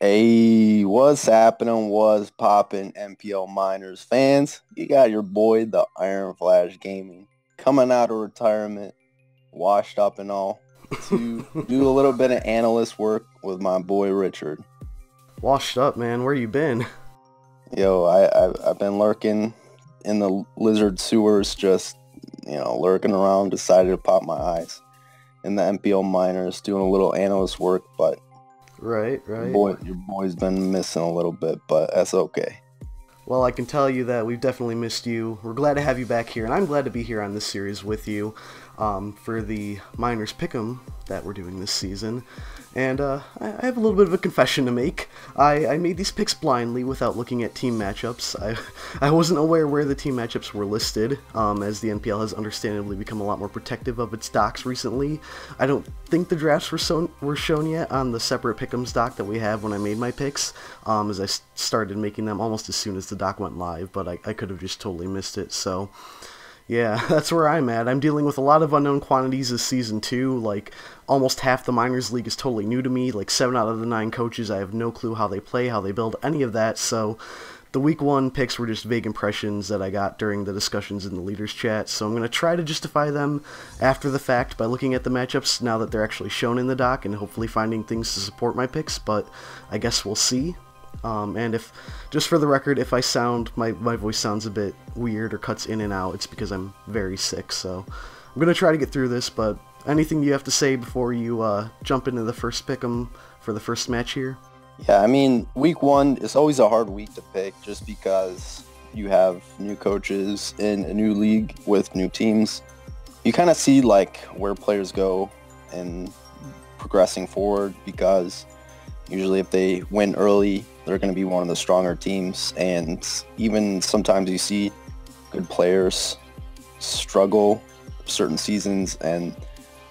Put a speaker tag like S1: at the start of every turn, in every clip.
S1: Hey, what's happening? What's popping, NPL Minors fans? You got your boy, the Iron Flash Gaming, coming out of retirement, washed up and all, to do a little bit of analyst work with my boy Richard.
S2: Washed up, man. Where you been?
S1: Yo, I've been lurking in the lizard sewers, just lurking around. Decided to pop my eyes in the NPL Minors, doing a little analyst work, but
S2: Right, right.
S1: your boy's been missing a little bit, but that's okay.
S2: Well, I can tell you that we've definitely missed you. We're glad to have you back here, and I'm glad to be here on this series with you for the Miners Pick'em that we're doing this season. And I have a little bit of a confession to make. I made these picks blindly without looking at team matchups. I wasn't aware where the team matchups were listed, as the NPL has understandably become a lot more protective of its docs recently. I don't think the drafts were shown yet on the separate pick'ems doc that we have when I made my picks, as I started making them almost as soon as the doc went live, but I could have just totally missed it, so... Yeah, that's where I'm at. I'm dealing with a lot of unknown quantities this season too. Like, almost half the Minors League is totally new to me. Like, 7 out of the 9 coaches, I have no clue how they play, how they build, any of that. So, the week 1 picks were just vague impressions that I got during the discussions in the leaders chat. So I'm going to try to justify them after the fact by looking at the matchups now that they're actually shown in the doc and hopefully finding things to support my picks. But I guess we'll see. And if, just for the record, if my voice sounds a bit weird or cuts in and out, it's because I'm very sick, so I'm going to try to get through this, but anything you have to say before you jump into the first pick'em for the first match here?
S1: Yeah, I mean, week 1 is always a hard week to pick just because you have new coaches in a new league with new teams. You kind of see like where players go and progressing forward because usually if they win early, they're going to be one of the stronger teams, and even sometimes you see good players struggle certain seasons, and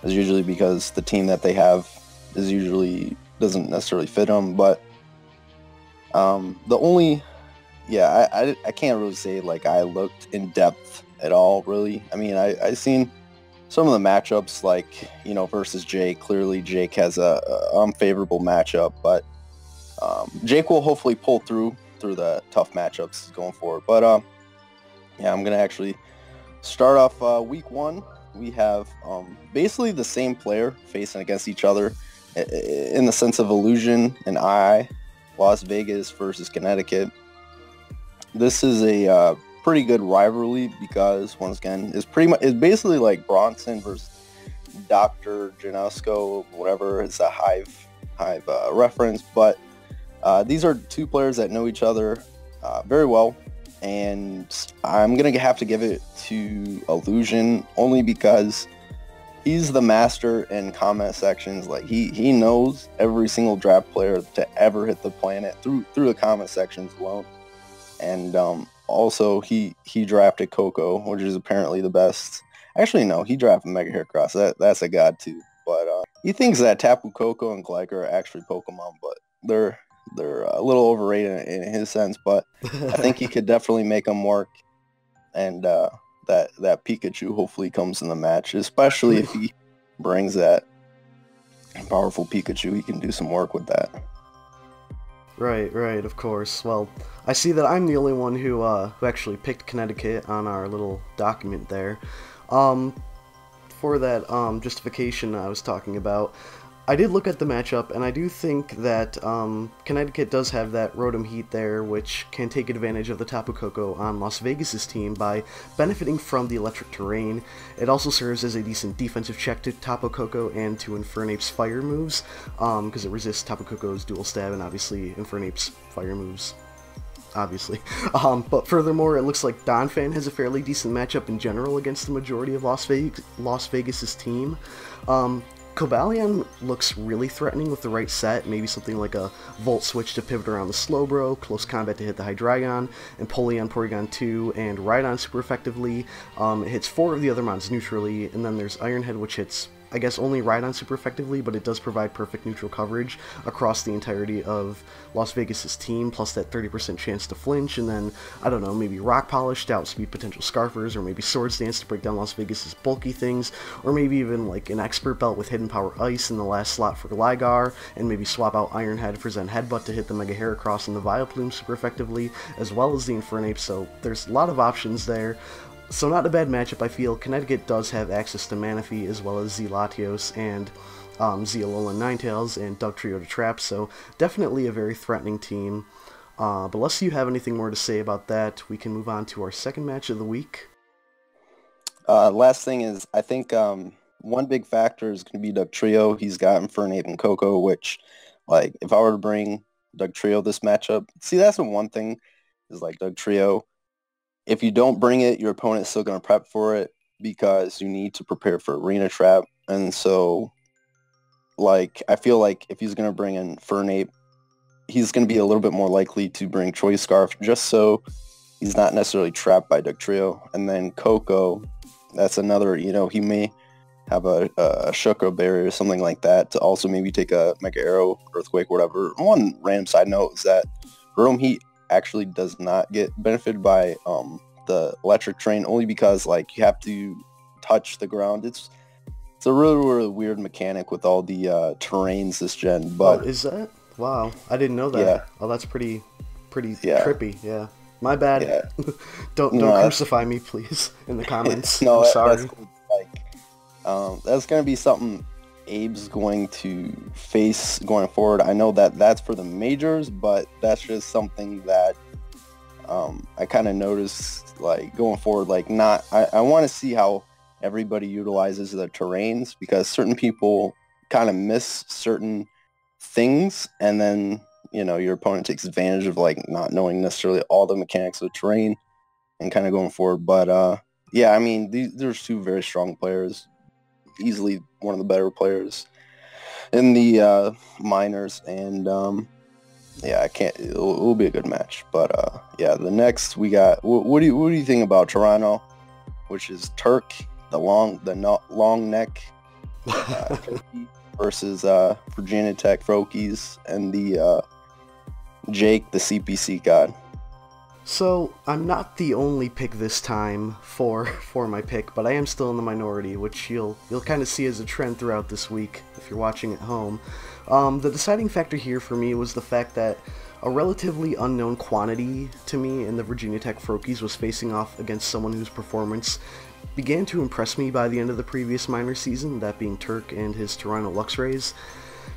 S1: it's usually because the team that they have is usually doesn't necessarily fit them. But the only, yeah, I can't really say like I looked in depth at all, really. I mean, I seen some of the matchups, like, versus Jake. Clearly, Jake has a unfavorable matchup, but Jake will hopefully pull through the tough matchups going forward. But yeah, I'm gonna actually start off week 1. We have basically the same player facing against each other in the sense of Illusion and Las Vegas versus Connecticut. This is a pretty good rivalry because once again it's basically like Bronson versus Dr. Janosco, whatever. It's a hive reference, but these are 2 players that know each other very well, and I'm gonna have to give it to Illusion only because he's the master in comment sections. Like he knows every single draft player to ever hit the planet through the comment sections alone. And also he drafted Coco, which is apparently the best. Actually, no, he drafted Mega Heracross. That's a god too. But he thinks that Tapu Koko and Gligar are actually Pokemon, but they're a little overrated in his sense. But I think he could definitely make them work. And that Pikachu hopefully comes in the match, especially if he brings that powerful Pikachu. He can do some work with that.
S2: Right, of course. Well, I see that I'm the only one who actually picked Connecticut on our little document there. For that justification I was talking about, I did look at the matchup, and I do think that Connecticut does have that Rotom Heat there, which can take advantage of the Tapu Koko on Las Vegas' team by benefiting from the electric terrain. It also serves as a decent defensive check to Tapu Koko and to Infernape's fire moves, because it resists Tapu Koko's dual stab and obviously Infernape's fire moves. Obviously. But furthermore, it looks like Donphan has a fairly decent matchup in general against the majority of Las Vegas' team. Cobalion looks really threatening with the right set, maybe something like a Volt Switch to pivot around the Slowbro, Close Combat to hit the Hydreigon, and Empoleon, Porygon 2, and Rhydon super effectively. It hits 4 of the other mons neutrally, and then there's Iron Head, which hits I guess, only ride on super effectively, but it does provide perfect neutral coverage across the entirety of Las Vegas's team, plus that 30% chance to flinch, and then, I don't know, maybe Rock Polish to outspeed potential Scarfers, or maybe Swords Dance to break down Las Vegas's bulky things, or maybe even like an Expert Belt with Hidden Power Ice in the last slot for Ligar, and maybe swap out Iron Head for Zen Headbutt to hit the Mega Heracross and the Vileplume super effectively, as well as the Infernape, so there's a lot of options there. So not a bad matchup, I feel. Connecticut does have access to Manaphy as well as Z Latios and Z Alolan Ninetales and Dugtrio to trap, so definitely a very threatening team. But unless you have anything more to say about that, we can move on to our second match of the week.
S1: Last thing is, I think one big factor is going to be Dugtrio. He's got Infernape and Coco, which, like, if I were to bring Dugtrio this matchup, see, that's the one thing is, like, Dugtrio, if you don't bring it, your opponent's still going to prep for it because you need to prepare for Arena Trap. And so, like, I feel like if he's going to bring in Infernape, he's going to be a little bit more likely to bring Choice Scarf just so he's not necessarily trapped by Dugtrio. And then Coco, that's another, he may have a Shuko barrier or something like that to also maybe take a Mega Arrow, Earthquake, whatever. One random side note is that Room Heat actually does not get benefited by the electric train, only because, like, you have to touch the ground. It's a really, really weird mechanic with all the terrains this gen. But
S2: is that? Wow, I didn't know that.
S1: Yeah.
S2: Oh, that's pretty trippy. Yeah, my bad.
S1: Yeah.
S2: don't crucify me, please, in the comments.
S1: No,
S2: I'm sorry.
S1: That's cool. Like, that's gonna be something Abe's going to face going forward. I know that that's for the majors, but that's just something that I kind of noticed, like, going forward. Like, I want to see how everybody utilizes the terrains, because certain people kind of miss certain things, and then your opponent takes advantage of, like, not knowing necessarily all the mechanics of the terrain and kind of going forward. But yeah, I mean, there's two very strong players, easily one of the better players in the minors, and yeah, it'll be a good match. But yeah, the next we got, what do you think about Toronto, which is Turk, the long neck turkey, versus Virginia Tech Frokies and the Jake, the CPC god.
S2: So, I'm not the only pick this time for my pick, but I am still in the minority, which you'll kind of see as a trend throughout this week if you're watching at home. The deciding factor here for me was the fact that a relatively unknown quantity to me in the Virginia Tech Frokies was facing off against someone whose performance began to impress me by the end of the previous minor season, that being Turk and his Toronto Luxrays.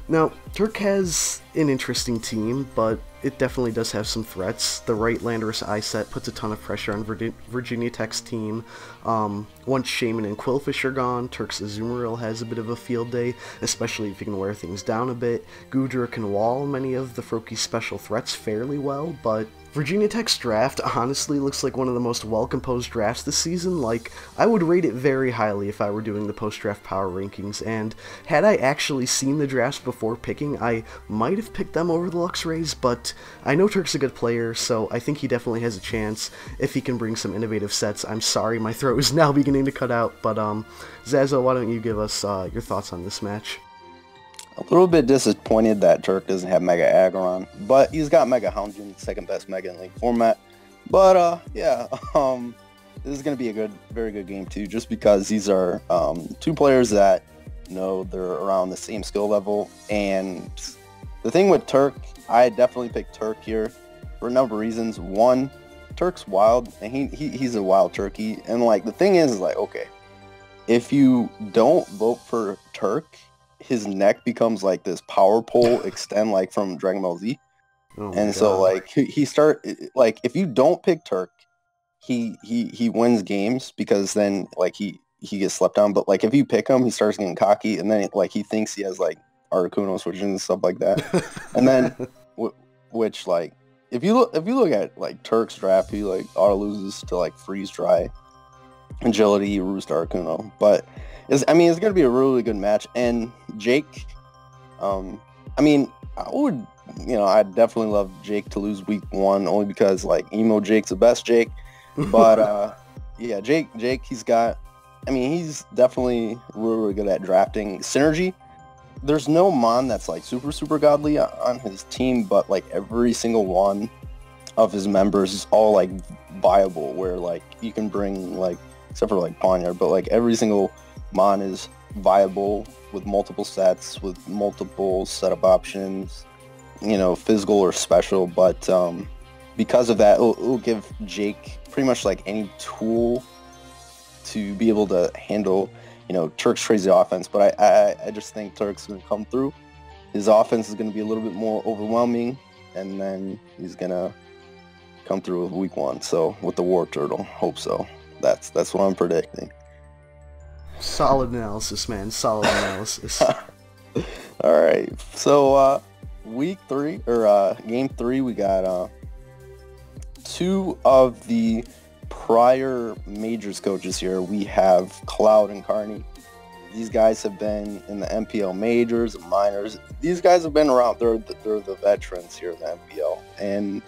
S2: Now, Turk has an interesting team, but it definitely does have some threats. The right Landorus Eye set puts a ton of pressure on Virginia Tech's team. Once Shaman and Quillfish are gone, Turk's Azumarill has a bit of a field day, especially if you can wear things down a bit. Goodra can wall many of the Frokies' special threats fairly well, but Virginia Tech's draft honestly looks like one of the most well-composed drafts this season. Like, I would rate it very highly if I were doing the post-draft power rankings, and had I actually seen the drafts before picking, I might have picked them over the Luxrays, but I know Turk's a good player, so I think he definitely has a chance if he can bring some innovative sets. I'm sorry, my throat is now beginning to cut out, but Zazo, why don't you give us your thoughts on this match?
S1: A little bit disappointed that Turk doesn't have Mega Aggron, but he's got Mega Houndoom, second best Mega in League format. But yeah, this is going to be a very good game too, just because these are two players that they're around the same skill level. And the thing with Turk, I definitely picked Turk here for a number of reasons. One, Turk's wild, and he's a wild turkey. And, like, the thing is, like, okay, if you don't vote for Turk, his neck becomes like this power pole extend, like from Dragon Ball Z. And so, like, like, if you don't pick Turk, he wins games, because then, like, he gets slept down. But, like, if you pick him, he starts getting cocky, and then, like, he thinks he has, like, Articuno switches and stuff like that. And then which, like, if you look at, like, Turk's draft, he, like, auto loses to, like, Freeze Dry, Agility, Roost, Articuno. But it's going to be a really good match. And Jake, I mean, I'd definitely love Jake to lose week one, only because, like, Emo Jake's the best Jake. But yeah, Jake, he's got I mean, he's definitely really, really good at drafting synergy. There's no Mon that's like super, super godly on his team, but like every single one of his members is all like viable, where like you can bring like, except for like Pawnyard, but like every single Mon is viable with multiple sets, with multiple setup options, physical or special. But because of that, it'll give Jake pretty much like any tool to be able to handle, Turk's crazy offense. But I just think Turk's going to come through. His offense is going to be a little bit more overwhelming, and then he's going to come through with week 1. So with the War Turtle, hope so. That's what I'm predicting.
S2: Solid analysis, man. Solid analysis.
S1: All right. So week 3 or game 3, we got 2 of the prior majors coaches here. We have Cloud and Carney. These guys have been in the NPL majors, minors. These guys have been around. They're the veterans here in the NPL. And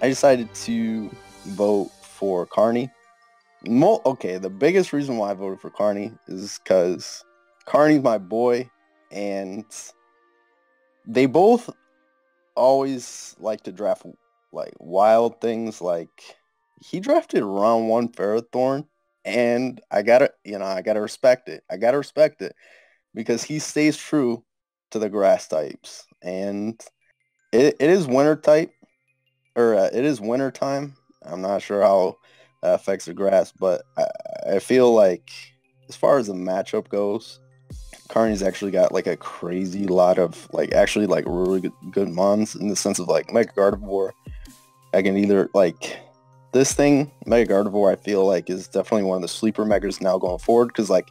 S1: I decided to vote for Carney. Okay, the biggest reason why I voted for Carney is because Carney's my boy, and they both always like to draft like wild things. Like, he drafted round 1 Ferrothorn, and I gotta respect it. I gotta respect it because he stays true to the grass types, and it is winter type, or it is winter time. I'm not sure how that affects the grass, but I feel like as far as the matchup goes, Carney's actually got like a crazy lot of like actually like really good mons, in the sense of like Mega Gardevoir. I can either like this thing, Mega Gardevoir, I feel like is definitely one of the sleeper megas now going forward, because like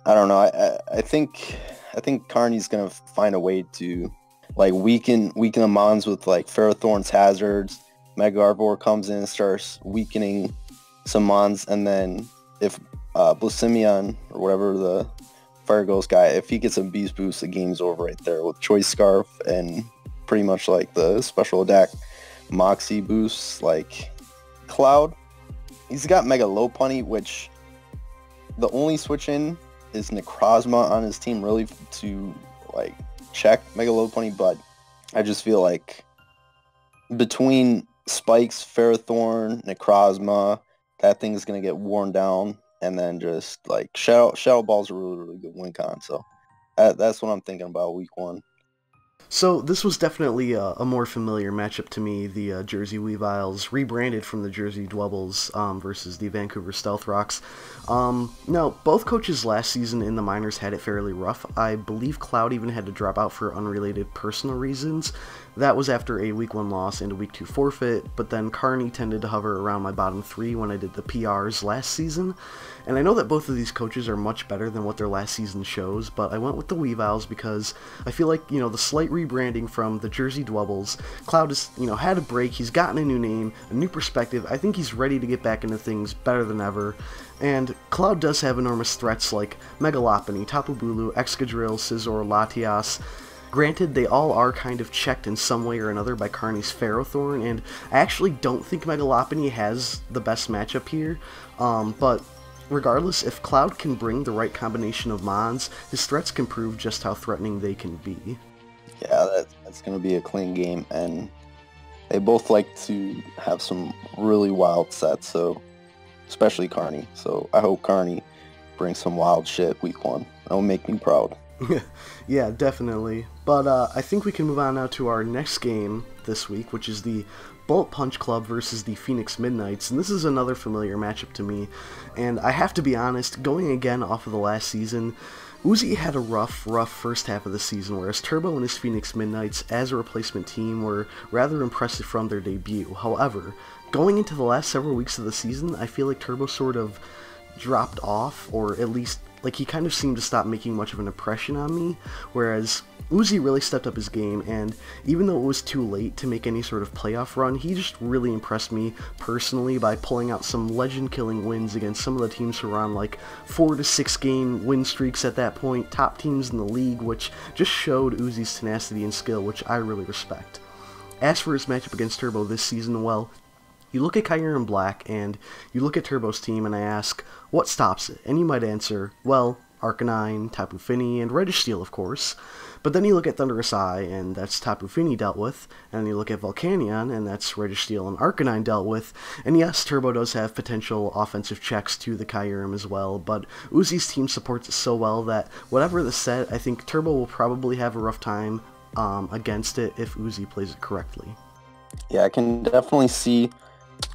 S1: I don't know, I think Carney's gonna find a way to like weaken the mons with like Ferrothorn's hazards. Mega Gardevoir comes in and starts weakening some mons, and then if Blissimian or whatever the Fire Ghost guy, if he gets a Beast Boost, the game's over right there with Choice Scarf and pretty much like the special attack Moxie boosts. Like Cloud, he's got Mega Lopunny, which the only switch in is Necrozma on his team really to like check Mega Lopunny, but I just feel like between Spikes, Ferrothorn, Necrozma, that thing's going to get worn down, and then just like Shadow Ball's a really, really good win con. So that's what I'm thinking about week 1.
S2: So this was definitely a more familiar matchup to me, the Jersey Weaviles, rebranded from the Jersey Dwebbles versus the Vancouver Stealth Rocks. Now, both coaches last season in the minors had it fairly rough. I believe Cloud even had to drop out for unrelated personal reasons. That was after a week 1 loss and a week 2 forfeit, but then Carney tended to hover around my bottom 3 when I did the PRs last season. And I know that both of these coaches are much better than what their last season shows, but I went with the Weaviles because I feel like, the slight rebranding from the Jersey Dwebbles, Cloud has, had a break, he's gotten a new name, a new perspective. I think he's ready to get back into things better than ever. And Cloud does have enormous threats like Mega Lopunny, Tapu Bulu, Excadrill, Scizor, Latias. Granted, they all are kind of checked in some way or another by Carney's Ferrothorn, and I actually don't think Mega Lopunny has the best matchup here, but regardless, if Cloud can bring the right combination of mons, his threats can prove just how threatening they can be.
S1: Yeah, that's going to be a clean game, and they both like to have some really wild sets, so especially Carney. So I hope Carney brings some wild shit week 1. That'll make me proud.
S2: Yeah, definitely. But I think we can move on now to our next game this week, which is the Bullet Punch Club versus the Phoenix Midnights, and this is another familiar matchup to me. And I have to be honest, going again off of the last season, Uzi had a rough first half of the season, whereas Turbo and his Phoenix Midnights as a replacement team were rather impressive from their debut. However, going into the last several weeks of the season, I feel like Turbo sort of dropped off, or at least like he kind of seemed to stop making much of an impression on me, whereas Uzi really stepped up his game, and even though it was too late to make any sort of playoff run, he just really impressed me personally by pulling out some legend-killing wins against some of the teams who were on like 4 to 6 game win streaks at that point, top teams in the league, which just showed Uzi's tenacity and skill, which I really respect. As for his matchup against Turbo this season, well, You look at Kyurem Black, and you look at Turbo's team, and I ask, what stops it? And you might answer, well, Arcanine, Tapu Fini, and Reddish Steel, of course. But then you look at Thunderous Eye, and that's Tapu Fini dealt with, and you look at Volcanion, and that's Reddish Steel and Arcanine dealt with, and yes, Turbo does have potential offensive checks to the Kyurem as well, but Uzi's team supports it so well that whatever the set, I think Turbo will probably have a rough time against it if Uzi plays it correctly.
S1: Yeah, I can definitely see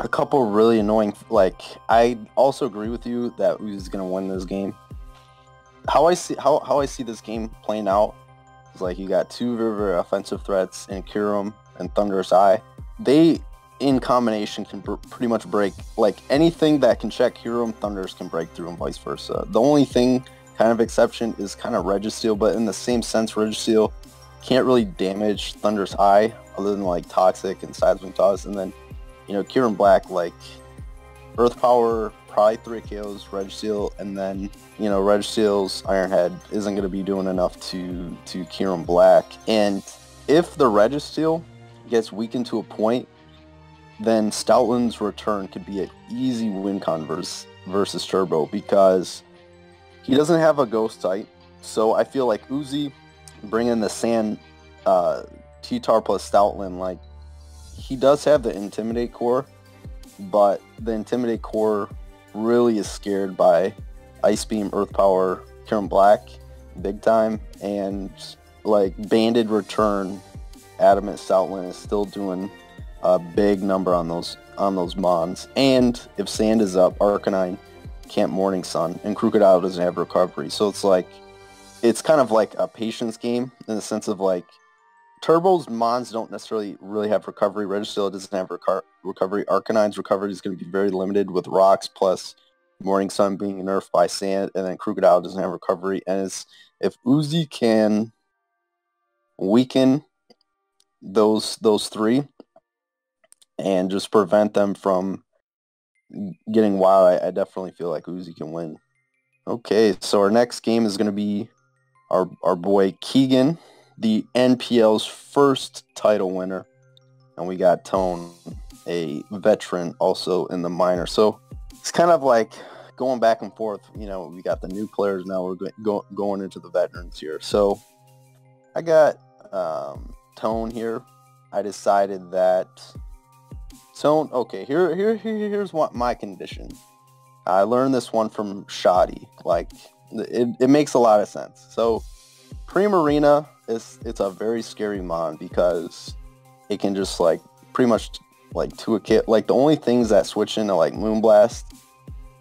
S1: a couple really annoying, like, I also agree with you that Uzi's going to win this game. How I see this game playing out is like you got two very, very offensive threats in Kyurem and Thunderous Eye. They, in combination, can pretty much break, like, anything that can check Kyurem, Thunderous can break through and vice versa. The only thing, kind of exception, is kind of Registeel, but in the same sense, Registeel can't really damage Thunderous Eye other than, like, Toxic and Sideswing Toss, and then, you know, Kyurem Black, like, Earth Power, probably 3 KOs, Registeel, and then, you know, Registeel's Iron Head isn't going to be doing enough to Kyurem Black. And if the Registeel gets weakened to a point, then Stoutland's return could be an easy win con versus Turbo, because he doesn't have a Ghost type. So I feel like Uzi bringing the Sand T-Tar plus Stoutland, like, he does have the Intimidate core, but the Intimidate core really is scared by Ice Beam, Earth Power, Kyurem Black, big time, and, like, Banded Return, Adamant Stoutland is still doing a big number on those Mons. And if Sand is up, Arcanine can't Morning Sun, and Crocodile doesn't have Recovery. So it's like, it's kind of like a patience game in the sense of, like, Turbo's Mons don't necessarily really have recovery. Registeel doesn't have recovery. Arcanine's recovery is going to be very limited with Rocks plus Morning Sun being nerfed by Sand, and then Crocodile doesn't have recovery. And if Uzi can weaken those three and just prevent them from getting wild, I definitely feel like Uzi can win. Okay, so our next game is going to be our boy Keegan, the NPL's first title winner, and we got Tone, a veteran, also in the minor. So it's kind of like going back and forth. You know, we got the new players now. We're going into the veterans here. So I got Tone here. I decided that Tone. Okay, here's what my condition. I learned this one from Shoddy. Like, it makes a lot of sense. So Primarina, it's a very scary mon because it can just, like, pretty much, like, to a kit, like, the only things that switch into, like, Moonblast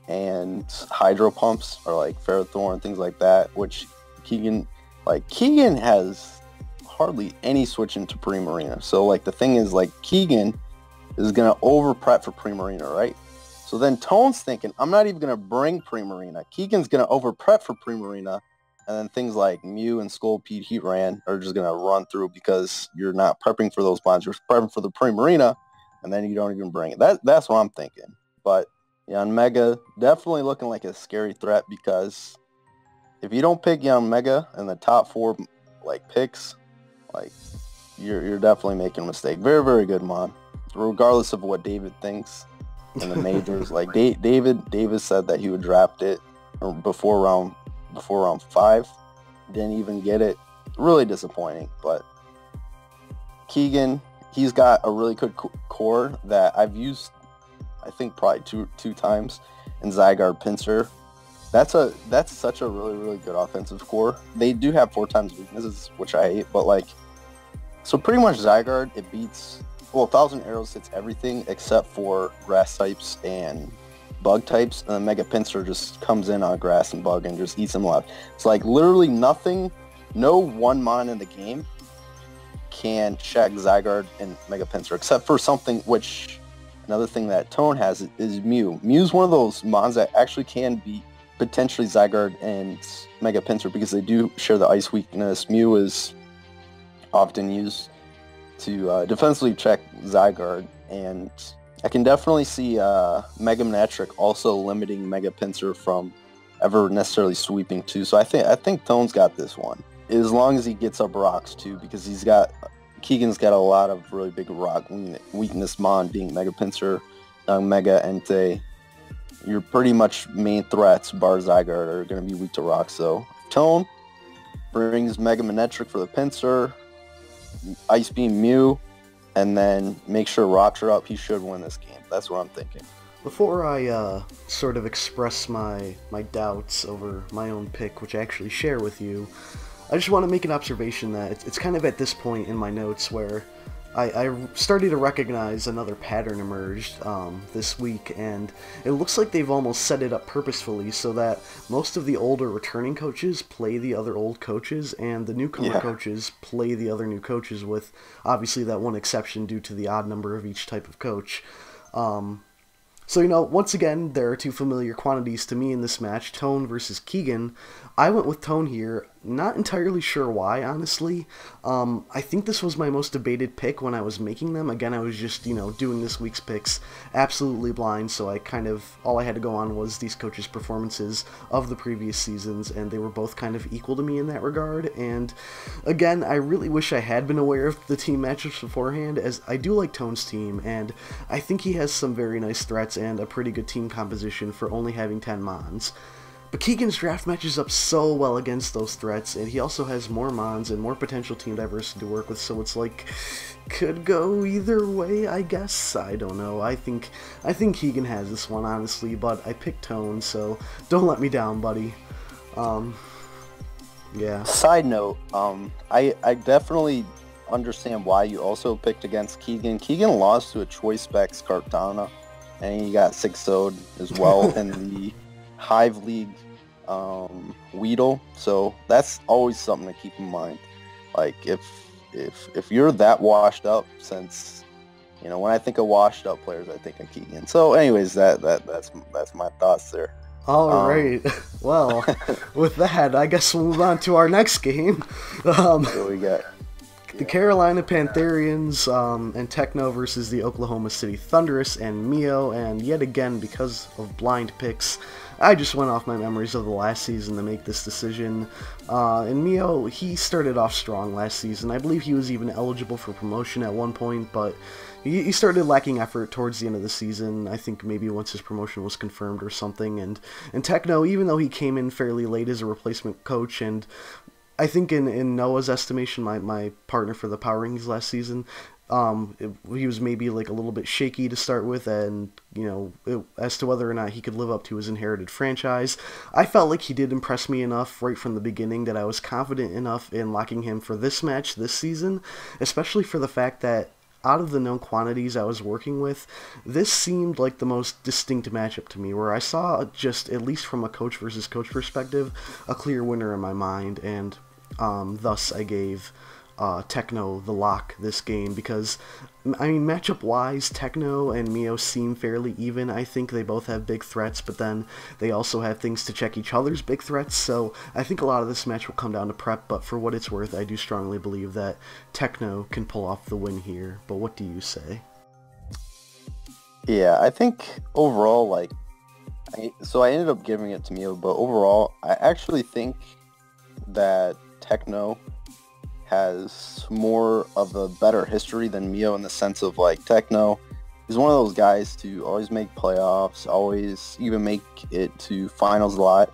S1: and Hydro Pumps are, like, Ferrothorn, things like that, which Keegan has hardly any switch into Primarina. So, like, the thing is, like, Keegan is going to over prep for Primarina, right? So then Tone's thinking, I'm not even going to bring Primarina. Keegan's going to over prep for Primarina. And then things like Mew and Scolpede Heatran are just going to run through because you're not prepping for those bonds. You're prepping for the Primarina, and then you don't even bring it. That's what I'm thinking. But Young Mega, definitely looking like a scary threat, because if you don't pick Young Mega in the top 4, like, picks, like, you're definitely making a mistake. Very, very good mon, regardless of what David thinks in the majors. Like, David said that he would draft it before round 5, didn't even get it. Really disappointing. But Keegan, he's got a really good core that I've used, I think, probably two times in Zygarde Pinsir. That's such a really, really good offensive core. They do have 4 times weaknesses, which I hate, but, like, so pretty much Zygarde, it beats, well, 1,000 Arrows hits everything except for grass types and bug types, and then Mega Pinsir just comes in on grass and bug and just eats them alive. It's like literally nothing, no one mon in the game can check Zygarde and Mega Pinsir, except for something which, another thing that Tone has is Mew. Mew's one of those mons that actually can beat potentially Zygarde and Mega Pinsir because they do share the ice weakness. Mew is often used to defensively check Zygarde, and I can definitely see Mega Manectric also limiting Mega Pinsir from ever necessarily sweeping too. So I think Tone's got this one, as long as he gets up rocks too, because Keegan's got a lot of really big rock weakness mon, being Mega Pinsir, Mega, Entei, your pretty much main threats, bar Zygarde, are going to be weak to rock. So Tone brings Mega Manectric for the pincer, Ice Beam Mew, and then make sure rocks are up. He should win this game. That's what I'm thinking.
S2: Before I sort of express my doubts over my own pick, which I actually share with you, I just want to make an observation that it's kind of at this point in my notes where I started to recognize another pattern emerged this week, and it looks like they've almost set it up purposefully so that most of the older returning coaches play the other old coaches, and the newcomer coaches play the other new coaches, with obviously that one exception due to the odd number of each type of coach. So, once again, there are two familiar quantities to me in this match, Tone versus Keegan. I went with Tone here, not entirely sure why, honestly. I think this was my most debated pick when I was making them. Again, I was just, doing this week's picks absolutely blind, so all I had to go on was these coaches' performances of the previous seasons, and they were both kind of equal to me in that regard. And again, I really wish I had been aware of the team matchups beforehand, as I do like Tone's team, and I think he has some very nice threats and a pretty good team composition for only having 10 Mons. But Keegan's draft matches up so well against those threats, and he also has more Mons and more potential team diversity to work with, so it's like, could go either way, I guess. I don't know. I think Keegan has this one, honestly, but I picked Tone, so don't let me down, buddy. Yeah.
S1: Side note, I definitely understand why you also picked against Keegan. Keegan lost to a Choice Specs Kartana, and he got 6-0'd as well in the Hive League Weedle, so that's always something to keep in mind. Like if you're that washed up, since when I think of washed up players, I think of Keegan. So, anyways, that's my thoughts there.
S2: All right. Well, with that, I guess we'll move on to our next game.
S1: What we got?
S2: The Carolina Pantherians and Techno versus the Oklahoma City Thunderous and Mio, and yet again, because of blind picks, I just went off my memories of the last season to make this decision. And Mio, he started off strong last season. I believe he was even eligible for promotion at one point, but he started lacking effort towards the end of the season. I think maybe once his promotion was confirmed or something. And Techno, even though he came in fairly late as a replacement coach, and I think in Noah's estimation, my partner for the Power Rankings last season, he was maybe like a little bit shaky to start with, and as to whether or not he could live up to his inherited franchise. I felt like he did impress me enough right from the beginning that I was confident enough in locking him for this match this season, especially for the fact that out of the known quantities I was working with, this seemed like the most distinct matchup to me, where I saw just, at least from a coach versus coach perspective, a clear winner in my mind, and thus I gave Techno the lock this game, because matchup-wise, Techno and Mio seem fairly even. I think they both have big threats, but then they also have things to check each other's big threats, so I think a lot of this match will come down to prep, but for what it's worth, I do strongly believe that Techno can pull off the win here. But what do you say?
S1: Yeah, I think overall, I ended up giving it to Mio, but overall, I actually think that Techno has more of a better history than Mio, in the sense of Techno is one of those guys to always make playoffs, always even make it to finals a lot,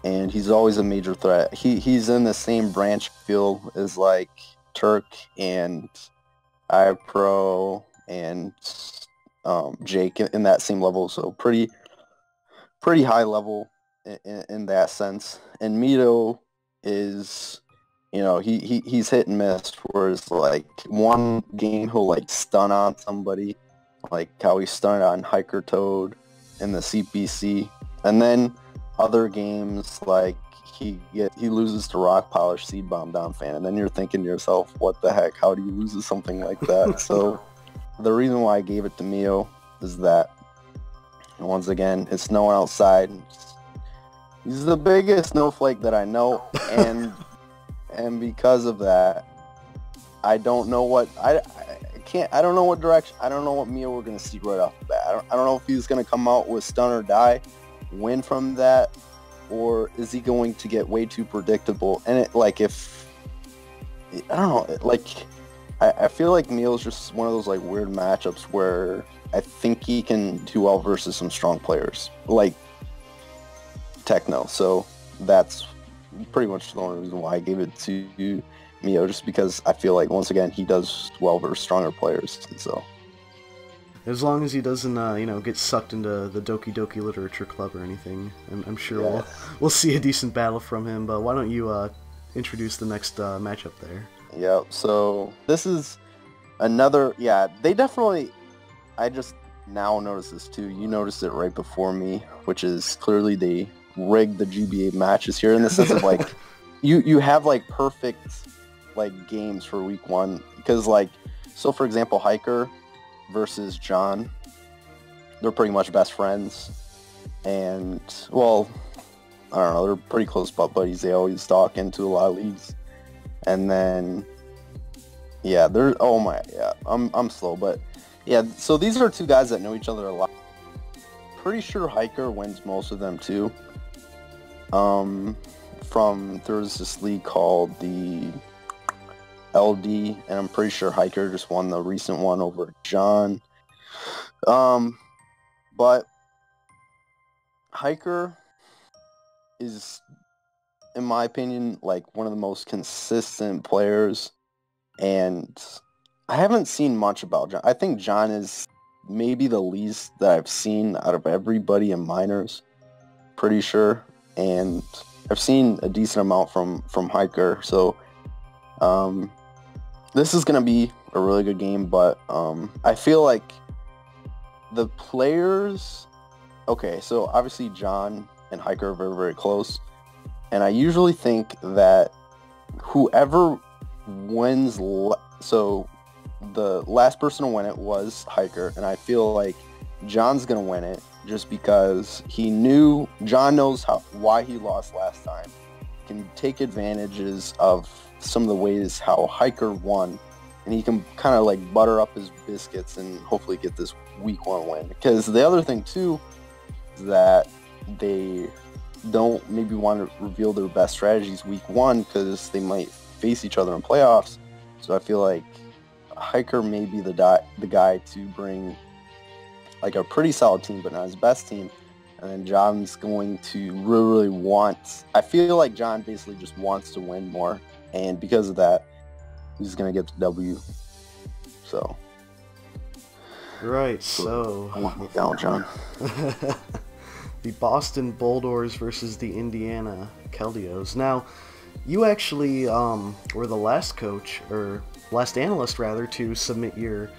S1: and he's always a major threat. He's in the same branch field as Turk and iPro and Jake in that same level, so pretty high level in that sense. And Mito is, he's hit and miss, whereas one game he'll stun on somebody, like how he stunned on Hiker Toad in the CPC, and then other games he loses to Rock Polish Seed Bomb Down Fan, and then you're thinking to yourself, what the heck, how do you lose to something like that? So the reason why I gave it to Mio is that, once again, it's snowing outside. He's the biggest snowflake that I know, and because of that, I don't know what direction. I don't know what Mio we're gonna see right off the bat. I don't know if he's gonna come out with stun or die, win from that, or is he going to get way too predictable? And I don't know, I feel like Neil's just one of those like weird matchups where I think he can do well versus some strong players like Techno. So that's pretty much the only reason why I gave it to Mio, just because I feel like once again he does well versus stronger players. And so
S2: As long as he doesn't, get sucked into the Doki Doki Literature Club or anything, I'm sure
S1: yeah.
S2: we'll see a decent battle from him. But why don't you introduce the next matchup there?
S1: Yeah. So this is another. Yeah, they definitely. I just now noticed this too. You noticed it right before me, which is clearly they rigged the GBA matches here in the sense of like you have like perfect like games for week one because like so for example Hiker versus John, they're pretty much best friends, and well I don't know, they're pretty close buddies. They always talk into a lot of leagues, and then yeah they're I'm slow, but yeah, so these are two guys that know each other a lot. Pretty sure Hiker wins most of them too. There's this league called the LD, and I'm pretty sure Hiker just won the recent one over John. But Hiker is, in my opinion, like one of the most consistent players, and I haven't seen much about John. I think John is maybe the least that I've seen out of everybody in minors, pretty sure, and I've seen a decent amount from Hiker, so this is going to be a really good game, but I feel like the players, okay, so obviously John and Hiker are very, very close, and I usually think that whoever wins, so the last person to win it was Hiker, and I feel like John's going to win it just because John knows why he lost last time, can take advantages of some of the ways how Hiker won, and he can kind of like butter up his biscuits and hopefully get this week one win. Because the other thing too is that they don't maybe want to reveal their best strategies week one because they might face each other in playoffs. So I feel like Hiker may be the guy to bring like a pretty solid team, but not his best team. And then John's going to really want, I feel like John basically just wants to win more. And because of that, he's going to get the W. So.
S2: Right, so.
S1: I want me down, John.
S2: The Boston Bulldoors versus the Indiana Keldios. Now, you actually were the last coach, or last analyst rather, to submit your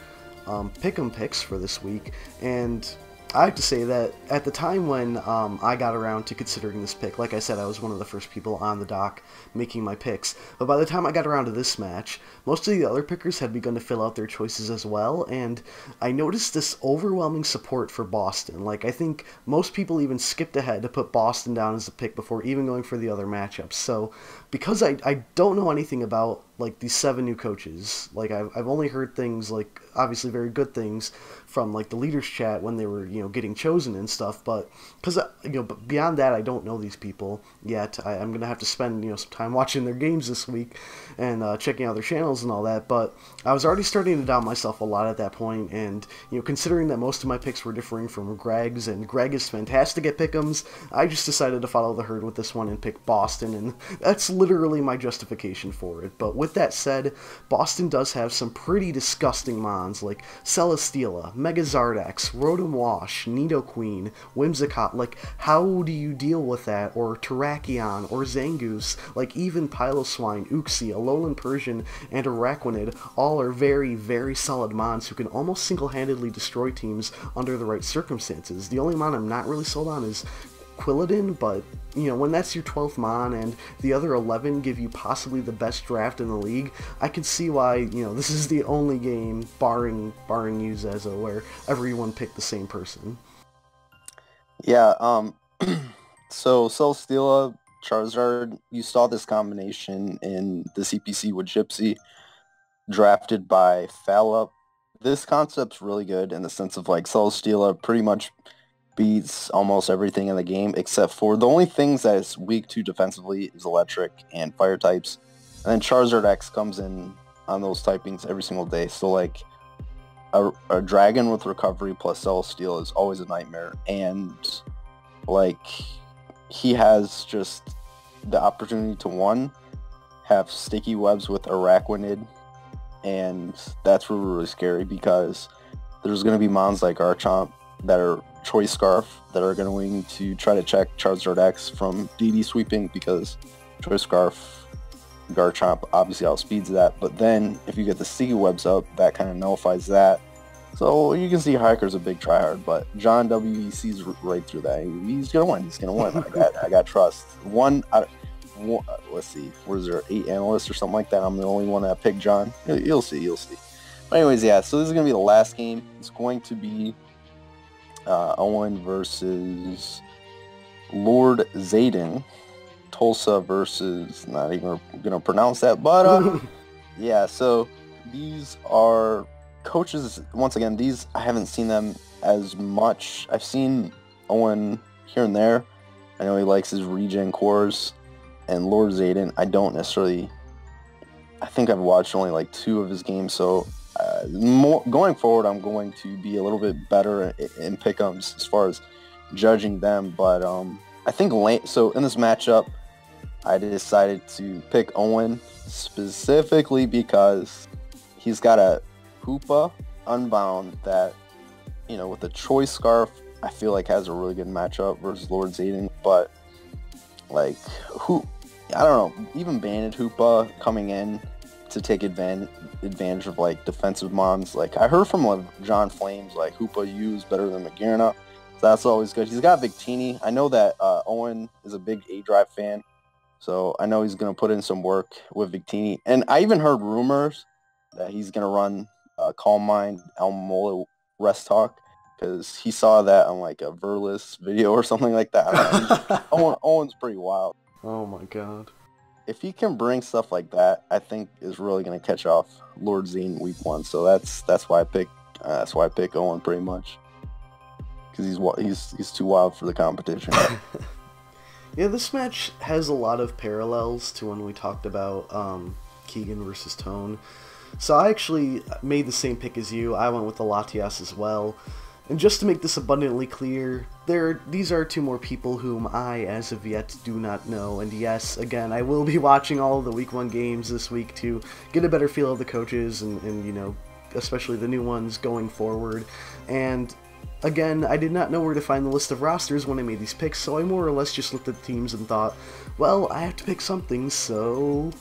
S2: pick'em picks for this week, and I have to say that at the time when I got around to considering this pick, like I said, I was one of the first people on the dock making my picks, but by the time I got around to this match, most of the other pickers had begun to fill out their choices as well, and I noticed this overwhelming support for Boston. Like, I think most people even skipped ahead to put Boston down as a pick before even going for the other matchups. So, because I don't know anything about, like, these 7 new coaches, like, I've only heard things, like, obviously very good things from, like, the leaders chat when they were, getting chosen and stuff, but, because, but beyond that, I don't know these people yet. I'm going to have to spend, some time watching their games this week and checking out their channels and all that, but I was already starting to doubt myself a lot at that point, and, considering that most of my picks were differing from Greg's, and Greg is fantastic at pick'ems, I just decided to follow the herd with this one and pick Boston, and that's literally my justification for it. But with that said, Boston does have some pretty disgusting mons like Celesteela, Mega Zardax, Rotom Wash, Nidoqueen, Whimsicott. Like, how do you deal with that? Or Terrakion, or Zangoose, like even Piloswine, Uxie, Alolan Persian, and Araquanid all are very, very solid mons who can almost single-handedly destroy teams under the right circumstances. The only mon I'm not really sold on is Quilladin, but, when that's your 12th mon and the other 11 give you possibly the best draft in the league, I can see why, this is the only game, barring you, Zazo, where everyone picked the same person.
S1: Yeah, so Celesteela, Charizard, you saw this combination in the CPC with Gypsy, drafted by Fallup. This concept's really good in the sense of, like, Celesteela pretty much beats almost everything in the game, except for the only things that is weak to defensively is electric and fire types. And then Charizard X comes in on those typings every single day. So like a dragon with recovery plus Celestial is always a nightmare, and like he has just the opportunity to have sticky webs with Araquanid, and that's really scary because there's going to be mons like Archomp that are Choice Scarf that are going to try to check Charizard X from DD sweeping, because Choice Scarf Garchomp obviously outspeeds that, but then if you get the sticky webs up, that kind of nullifies that. So you can see Hiker's a big tryhard, but John W, he sees right through that. He's gonna win. He's gonna win. I got trust. Let's see, what is there, 8 analysts or something like that? I'm the only one that picked John. You'll see. But anyways, yeah. So this is gonna be the last game. It's going to be Owen versus Lord Zayden. Tulsa versus, not even gonna pronounce that, but yeah. So these are coaches. Once again, these I haven't seen them as much. I've seen Owen here and there. I know he likes his regen cores, and Lord Zayden, I don't necessarily. I think I've watched only like 2 of his games, so going forward, I'm going to be a little bit better in pick'ems as far as judging them. But I think so in this matchup, I decided to pick Owen specifically because he's got a Hoopa Unbound that, with the Choice Scarf, I feel like has a really good matchup versus Lord Zayden. But like, I don't know, even Banded Hoopa coming in to take advantage of like defensive mons. Like I heard from like John Flames, like Hoopa U is better than Magearna. So that's always good. He's got Victini. I know that Owen is a big A-Drive fan, so I know he's going to put in some work with Victini. And I even heard rumors that he's going to run Calm Mind Almola Rest Talk, because he saw that on like a Verlis video or something like that. I don't know. Owen's pretty wild.
S2: Oh my god.
S1: If he can bring stuff like that, I think is really going to catch off Lord Zayden week 1. So that's why I pick Owen pretty much, because he's too wild for the competition.
S2: Yeah, this match has a lot of parallels to when we talked about Keegan versus Tone. So I actually made the same pick as you. I went with the Latias as well. And just to make this abundantly clear, these are 2 more people whom I, as of yet, do not know. And yes, again, I will be watching all of the Week 1 games this week to get a better feel of the coaches and especially the new ones going forward. And again, I did not know where to find the list of rosters when I made these picks, so I more or less just looked at the teams and thought, well, I have to pick something, so...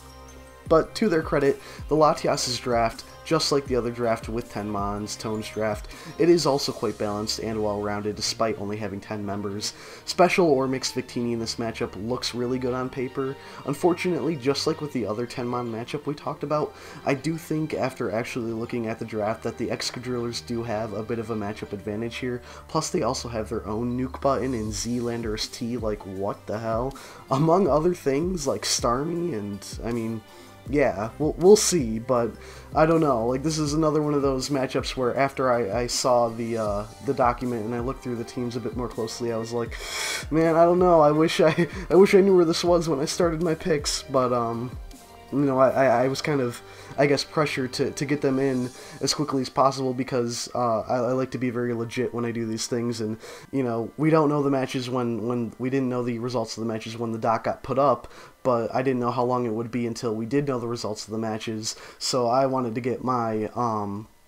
S2: But to their credit, the Latias' draft, just like the other draft with 10 mons, Tone's draft, it is also quite balanced and well-rounded despite only having 10 members. Special or mixed Victini in this matchup looks really good on paper. Unfortunately, just like with the other 10-mon matchup we talked about, I do think after actually looking at the draft that the Excadrillers do have a bit of a matchup advantage here, plus they also have their own nuke button in Zealanders T, like what the hell? Among other things, like Starmie, and yeah, we'll see, but I don't know. Like, this is another one of those matchups where after I saw the document and I looked through the teams a bit more closely, I was like, man, I don't know. I wish I knew where this was when I started my picks, but I was kind of, I guess, pressured to get them in as quickly as possible because I like to be very legit when I do these things, and we don't know the matches when we didn't know the results of the matches when the doc got put up, but I didn't know how long it would be until we did know the results of the matches, so I wanted to get my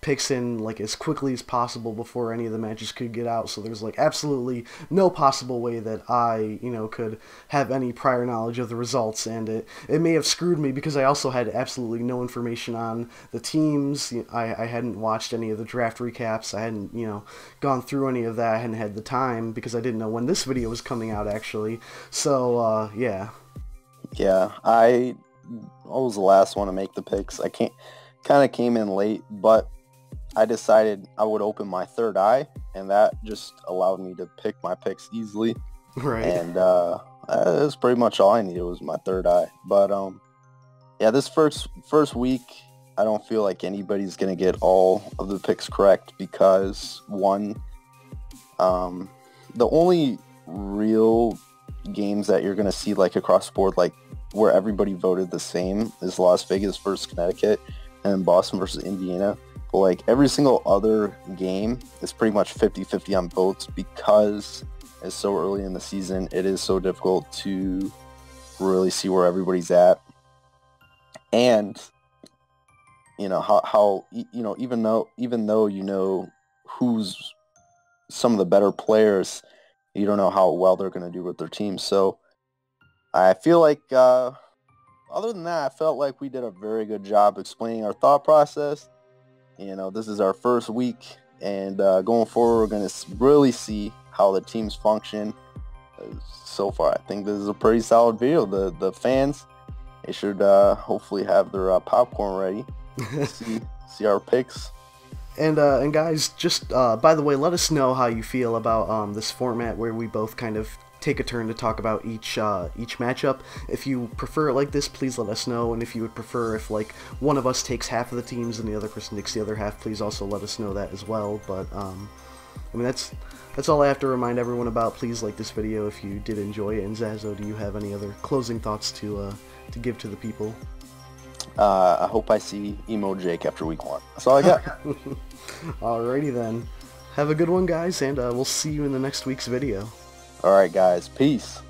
S2: picks in like as quickly as possible before any of the matches could get out, so there's like absolutely no possible way that I could have any prior knowledge of the results, and it may have screwed me because I also had absolutely no information on the teams. I hadn't watched any of the draft recaps, I hadn't gone through any of that, I hadn't had the time because I didn't know when this video was coming out actually, so yeah.
S1: I was the last one to make the picks. I kind of came in late, but I decided I would open my third eye, and that just allowed me to pick my picks easily.
S2: Right.
S1: And that's pretty much all I needed was my third eye. But yeah, this first week, I don't feel like anybody's gonna get all of the picks correct because one, the only real games that you're gonna see like across the board, like where everybody voted the same, is Las Vegas versus Connecticut. and Boston versus Indiana. But like every single other game is pretty much 50-50 on votes because it's so early in the season. It is so difficult to really see where everybody's at. And how even though you know who's some of the better players, you don't know how well they're going to do with their team. So I feel like other than that, I felt like we did a very good job explaining our thought process. This is our first week, and going forward, we're going to really see how the teams function. So far, I think this is a pretty solid video. The fans, they should hopefully have their popcorn ready. see our picks.
S2: And guys, just by the way, let us know how you feel about this format where we both kind of take a turn to talk about each matchup. If you prefer it like this, please let us know. And if you would prefer if like one of us takes half of the teams and the other person takes the other half, please also let us know that as well. But I mean, that's all I have to remind everyone about. Please like this video if you did enjoy it. And Zazo, do you have any other closing thoughts to give to the people?
S1: I hope I see Emo Jake after week 1. That's all I got.
S2: Alrighty then. Have a good one, guys, and we'll see you in the next week's video.
S1: All right, guys. Peace.